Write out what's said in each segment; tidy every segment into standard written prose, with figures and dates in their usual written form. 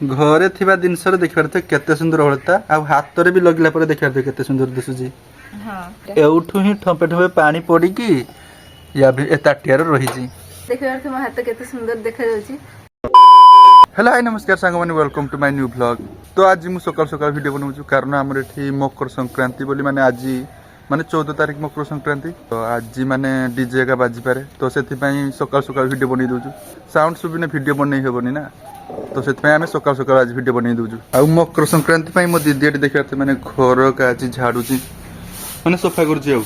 घरे थिबा जिनस देखिबार थे केते सुंदर हळता आ हाथ रे भी लगिला पर देखिबार थे केते सुंदर दिसुजी। हां एउठु ही ठोपे ठोपे पानी पड़ी की या भी ताटियार रही जी। देखिबार थे मो हाथ केते सुंदर देखा जाउची। हेलो हाय नमस्कार सांगमानी welcome to my new vlog. तो आज मु सकाल सकाल वीडियो बनाउछु कारण हमर एठी मकर संक्रांति बोली माने आज माने 14 तारिख मकर संक्रांति। तो आज माने डीजे का बाजी पारे तो सेति पई सकाल सकाल वीडियो बनै दोछु। साउंड सुबिने वीडियो बनै हेबोनी ना तो सेति पई हमें सकाल सकाल आज वीडियो बनै दोछु। आ मकर संक्रांति पई मो दीदी एठी देखियाते माने घर का आज झाड़ूची माने सफा करची आ।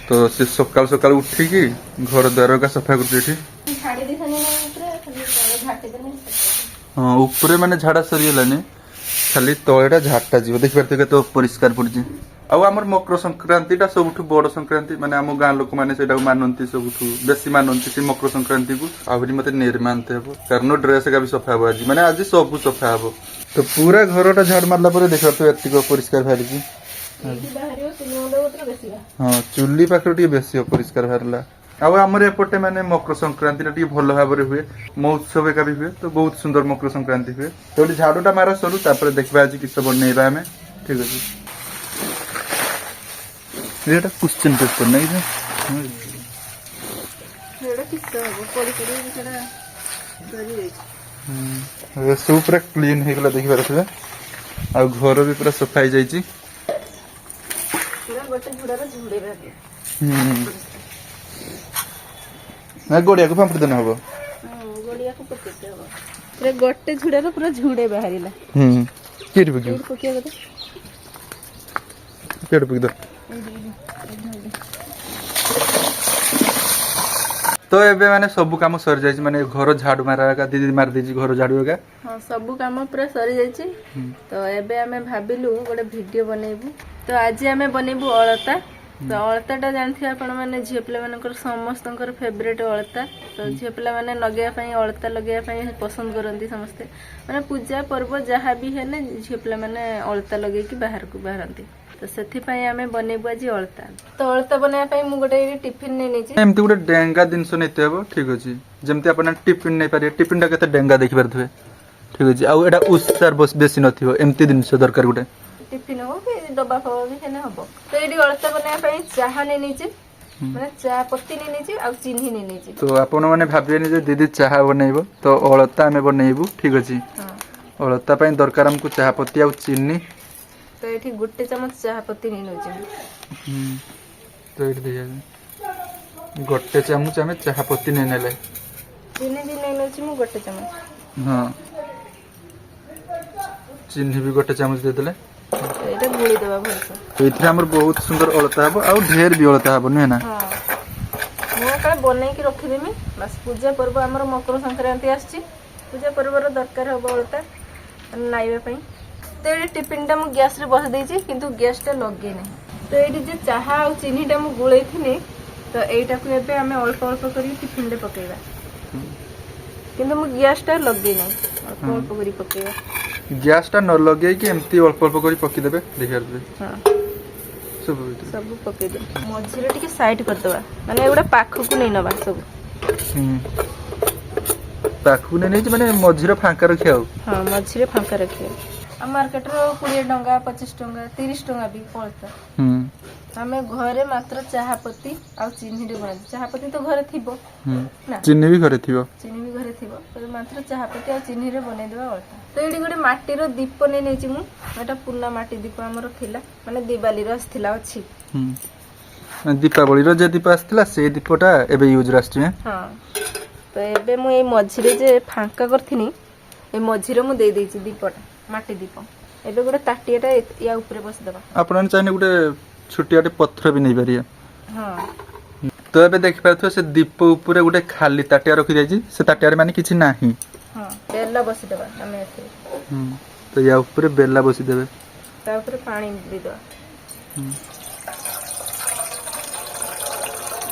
तो से सकाल सकाल उठी की घर द्वार का सफा करची एठी छाडी दिसनी ना ऊपर खाली तळे घाटी देने। हां ऊपर माने झाड़ा सरीलानी खाली तळेटा झाटा जीव देखि परते तो परिष्कार पड़जी। आ हमर मकर संक्रांति ता सबठु बड़ संक्रांति माने हम गां लोक माने सेटा मानंती सबठु बेसी मानंती से मकर संक्रांति को आहुरी मते निर्मानते हबो कारण ड्रेस का भी सफा हबो आज माने आज सब सफा हबो। तो पूरा घरटा झाड़ मारला पर देखा तो एतिको परिष्कार भारिजी। हाँ चुली पाखर टी बेसी परिष्कार बाहरला। आउ आमर एपटे माने मकर संक्रांति टी भल भाव हुए महोत्सव का भी हुए तो बहुत सुंदर मकर संक्रांति हुए। तो झाड़ूटा मारा सरू तापर देखबा आज किस बनैबा हमें ठीक अछि। एटा क्वेश्चन पेपर नै जे एटा किस हो पड़ी पड़ी सेटा करी दै। सब पूरा क्लीन हे गला देखि परथबे आ घर भी पूरा सफाई जाई छी। पूरा गोटे झुडार झुडे बाकी ना गोड़िया को पंप देना हबो। गोड़िया को पकेते हो पूरा गोटे झुडार पूरा झुडे बाहरिला। केट पके पके गते केट पके दो। तो एबे माने सब काम सर जाई माने घर झाड़ू मारा का दीदी मार दीजी घर झाड़ू का। हां सब काम पूरा सरी जाई छी। तो एबे हमें भाबिलु गोटे वीडियो बनेबू। तो आज हमें बनेबू अलता। तो अलताटा जानथि आपण माने झियो पिला मानकर समस्तकर फेवरेट अलता। तो झियो पिला माने लगेया पई अलता लगेया पई पसंद करंती समस्ते माने पूजा पर्व जहा भी हेने झियो पिला माने अलता लगे कि बाहर को बाहरंती। तो सेथि पई हमें बनेबू आज अलता। तो अलता बनाया पई मु गोटे टिफिन नै नै छी एमती गोटे डेंगा जिनस नैते हबो ठीक अछि। जेमती आपण टिफिन नै पारे टिफिन टा केते डेंगा देखि परथबे ठीक अछि। आ एटा उस्तार बस बेसी नथियो एमती जिनस दरकार गोटे टिफिन हो कि डब्बा फवा भी हेने हबो। तो एडी अलता बनाया पई चाहा नै नै छी माने चाहा पत्ती नै नै छी आ चिन्ही नै नै छी। तो आपण माने भाबियनी जे दीदी चाहा बनैबो तो अलता हमें बनैबू ठीक अछि। हां अलता पई दरकार हमको चाहा पत्ती आ चिन्नी। तो एठी गुट्टे चमच चाहा पत्ती नै नोचे। तो एठी दे गोटे चामच हमें चाहा पत्ती नै नेले चिन्नी भी नै नोची मु गुट्टे चमच। हां चिन्नी भी गोटे चामच दे देले एटा गुली देबा भलसे। तो इथरे हमर बहुत सुंदर अलता हबो आ ढेर भी अलता हबो नै ना। हां मो का बनै कि रखि देमी बस पूजा पर्व हमर मकर संक्रांति आछि पूजा पर्व रो दरकार हबो अलता नाइबे पई। तो ये टिफिन टा मु गैस रे बस देछि किंतु गैस टा लगे नै। तो एडी जे चाहा आ चीनी टा मु गुळै थिनी तो एटा को एबे हमें अल्प अल्प करी टिफिन रे पकेबा किंतु मु गैस टा लगे नै अल्प अल्प करी पकेबा। गैस टा न लगे कि एमती अल्प अल्प करी पकी देबे देखिया रे। हां सब पके दे मझिरे टिके साइड कर दबा माने एगुडा पाखु को नै नबा सब। पाखु नै नै माने मझिरे फांका रखियाउ। हां मझिरे फांका रखिया। आ मार्केट रो 20 टंका 25 टंका 30 टंका भी पड़ता। हमें घरे मात्र चाहा पत्ती आ चीनी रे बना चाहा पत्ती तो घरे थिबो ना चीनी भी घरे थिबो चीनी भी घरे थिबो तो मात्र चाहा पत्ती आ चीनी रे बने देबा अलता। तो एडी गोटे माटी रो दीप नै नै छी मु एटा पुन्ना माटी दीप हमरो थिला माने दिवाली रो थिला अछि। दीपावली रो जे दीप आस्थिला से दीपटा एबे यूज रास्ट्री। हां तो एबे मु ए मझिरे जे फांका करथिनी ए मझिरे मु दे देछि दीपटा माटी दीप। एबे गोटे ताटियाटा या ऊपर बस देबा आपन चाहने गोटे छोटियाटे पत्थर भी नै पारिया। हां तो एबे देखि पाथो से दीप ऊपर गोटे खाली ताटिया रखि जाई से ताटिया रे माने किछि नाही। हां बेला बस देबा हमें एथे। तो या ऊपर बेला बसी देबे ता ऊपर पानी दे देबा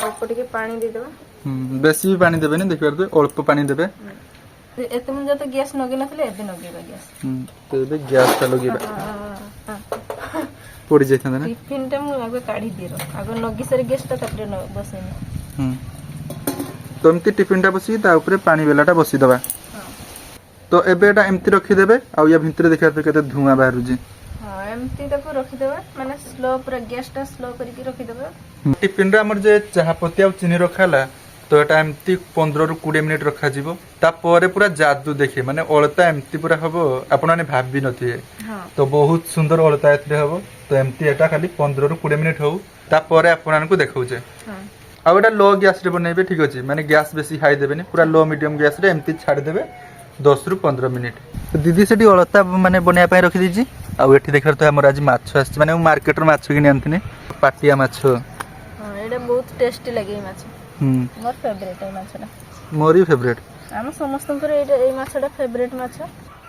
ऊपर के पानी दे देबा। बेसी भी पानी देबे नै देखि पाथो अल्प पानी देबे। एते मन जते गैस नगे नथले एबे नगेबा गैस। तो एबे गैस ता लगेबा हां पड़ी जाइथा ना टिफिन टा मु आगे काढी दिरो आगे नगी सर गैस ता तपरे न बसेनी। तो एमती टिफिन टा बसी ता ऊपर पानी बेलाटा बसी दबा। तो एबे एटा एमती रखी देबे आ या भितरे देखा तो केते धुआं बाहरु जी हां एमती ताको रखी देबा माने स्लो पूरा गैस टा स्लो करके रखी देबा टिफिन रे हमर जे चाहा पत्ती आ चीनी रखाला तो एटा एमती 15 रु 20 मिनिट रखा जीवो ता परे पूरा जादू देखिए माने अलता एमती पूरा हबो आपण माने भाबी नथिए हां तो बहुत सुंदर अलता एथरे हबो तो एमती एटा खाली 15 रु 20 मिनिट हो ता परे आपण को देखौजे हां आ एटा लो गैस रे बनेबे ठीक अछि माने गैस बेसी हाई देबेनी पूरा लो मीडियम गैस रे एमती छाड़ देबे 10 रु 15 मिनिट तो दीदी सेठी अलता माने बनिया पय रखि दीजी आ एठी देखर तो हमर आज माछ आछि माने मार्केट रो माछ किनि आनथिनी पाटिया माछ हां एटा बहुत टेस्टी लागे माछ मोर फेवरेट है माछटा मोरी फेवरेट हम समस्तंकर ए माछटा फेवरेट माछ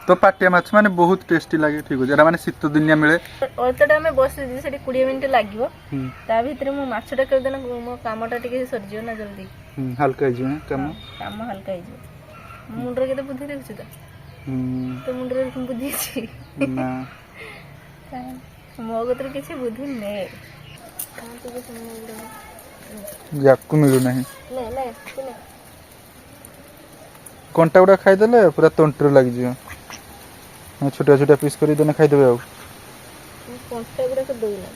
तो पाटिया माछ माने बहुत टेस्टी लागे ठीक अछि एरा माने शीत दिनिया मिले अलताटा में बस दी सेठी 20 मिनिट लागिवो ता भीतर मु माछटा कर देना मो कामटा टिके सरजियो ना जल्दी हल्का जियो काम काम हल्का ही जो मुंडरे के तो बुद्धि देखछ तो मुंडरे बुद्धि छी ना मो गतर किछि बुद्धि नै याकू मिलु नाही ले ले ले कंटा उडा खाइ देले पूरा तंत्र लागि जियो छोटा छोटा पीस करी देने खाइ देबे आ कंटा गुडा को देना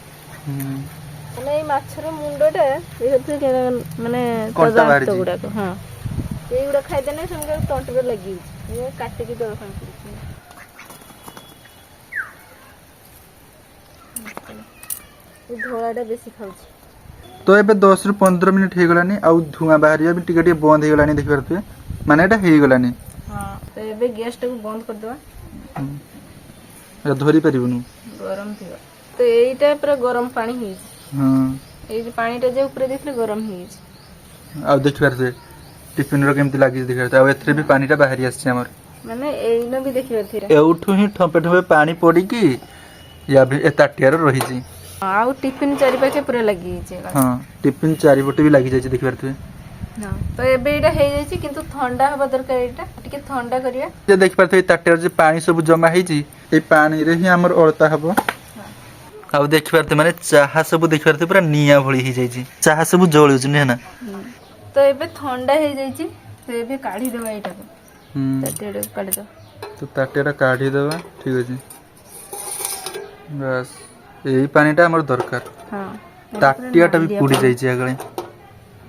माने ए माछर मुंडटा ए माने कंटा बाहर दांत गुडा को हां ए गुडा खाइ देने संगे तंत्र लागि ये काटे की दो खान धोलाटा बेसी खाउछ तो एबे 10 रु 15 मिनिट हे गलानी आ धुआं बाहरिया भी टिके टिके बंद हे गलानी देख परते माने एटा हे गलानी हां तो एबे गैस टा को बंद कर देबा या धरी परिबनु गरम थिबा तो एटा पूरा गरम पानी ही हां ए पानीटा जे ऊपर देखले गरम ही आ देख परते टिफिन रो केमति लागि देख परते आ एथरे भी पानीटा बाहरी आछि हमर माने एइनो भी देखि परथिरा एउठु ही ठंपे ठंपे पानी पड़ी की या भी ए ताटियार रही जी आउ टिफिन चारि पाके पूरा लागि छै हां टिफिन चारि बटे भी लागि जाय छै देख परते हां तो एबे एटा हे जाय छै किंतु ठंडा हबा दरकार एटा टिके ठंडा करिया जे देख परते ताटियार जे पानी सब जमा हे छी ए पानी रे ही हमर अलता हबो आ देख परते माने चाहा सब देख परते पूरा निया भଳି हे जाय छी चाहा सब जळु छ ने ना तो एबे ठंडा हे जाय छी तो एबे काढी देबा एटा को ताटियार काढी दो तो ताटियार काढी देबा ठीक अछि बस एही पानीटा हमर दरकार हां ताटियाटा भी पुडी जाय छी आगळे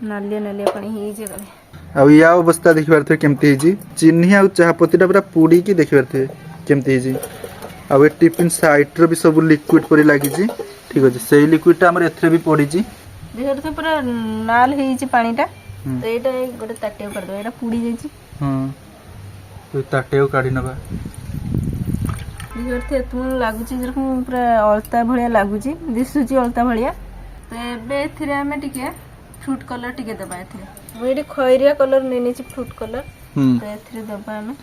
नालिया नालिया पानी ही जे गले आ या अवस्था देखि परते केमति हे जी चिन्नी आ चाहा पत्तीटा पूरा पुडी की देखि परते केमति हे जी आ ए टिफिन साइड रो भी सब लिक्विड परि लागि छी ठीक अछि सेही लिक्विडटा हमर एथरे भी पडी छी देखर तो पूरा लाल हे छी पानीटा तो एटा गोटे ताटिया कर दो एटा पुडी जाय छी हां तो ताटिया काढी नबा देखर थे तुम लागु छी जरकम पूरा अलता भलिया लागु छी दिसु छी अलता भलिया तो एबे एथिरे हमें टिके फ्रूट कलर टिके दबा एथिरे वो एटी खैरिया कलर नेने छी फ्रूट कलर तो एथिरे दबा हमें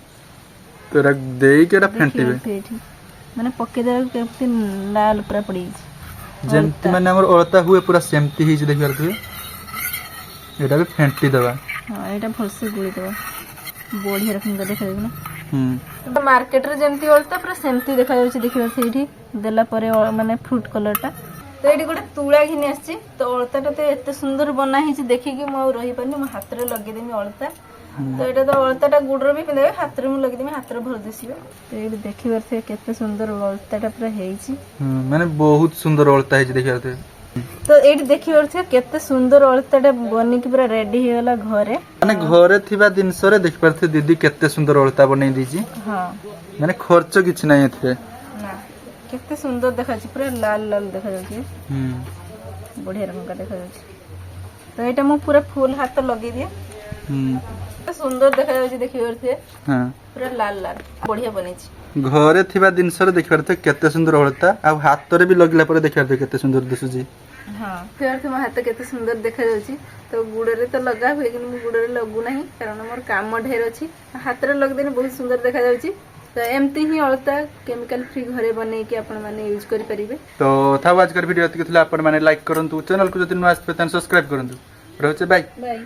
तेरा देई केटा फेंटीबे माने पके दे केते लाल पूरा पड़ी जेंति माने हमर अलता हुए पूरा सेमती ही देख परते एटा भी फेंटी दबा हां एटा फलसे गुली दबा बढ़िया रकम का देखा देबना तो मार्केट रे जेमती अलता पूरा सेमती देखा जाउची देखिबा सेठी देला परे माने फ्रूट कलरटा तो एटी गोटे तुळा घिनी आछि तो अलताटा तो एते सुंदर बना हिची देखि कि म रही पानी म हाथ रे लगे देमी अलता तो एटा तो अलताटा गुडर भी पिंदे हाथ रे म लगे देमी हाथ रे भर देसिबे तो एटी देखिबार से केते सुंदर अलताटा पूरा हेइची माने बहुत सुंदर अलता हिची देखिबारते तो एटी देखिबार से केते सुंदर अलताटा बनी कि पूरा रेडी हे गला घरे माने घरे थिबा दिन सरे देख परते दीदी केते सुंदर अलता बनै दीजी हां माने खर्च किछ नै एथरे ना केते सुंदर देखा छी पूरा लाल लाल देखा जाउची बढ़िया रंग का देखा जाउची तो एटा मु पूरा फुल हाथ लगे दिए तो सुंदर देखा जाउची देखिबार से हां पूरा लाल लाल बढ़िया बनै छी घरे थिबा दिन सरे देख परते केते सुंदर अलता आ हाथ रे भी लगला पर देख परते केते सुंदर दिसुजी हां फेर से हाथ केते सुंदर देखा जाउची तो गुडरे तो लगा हुए कि मु गुडरे लगु नाही कारण मोर काम ढेर अछि हाथ रे लग देने बहुत सुंदर देखा जाउची तो एमती ही अलता केमिकल फ्री घरे बनै कि आपण माने यूज करि परिबे तो था आज कर वीडियो अति थिला आपण माने लाइक करंतु चैनल को जति न आस्ते तन सब्सक्राइब करंतु रहचे बाय बाय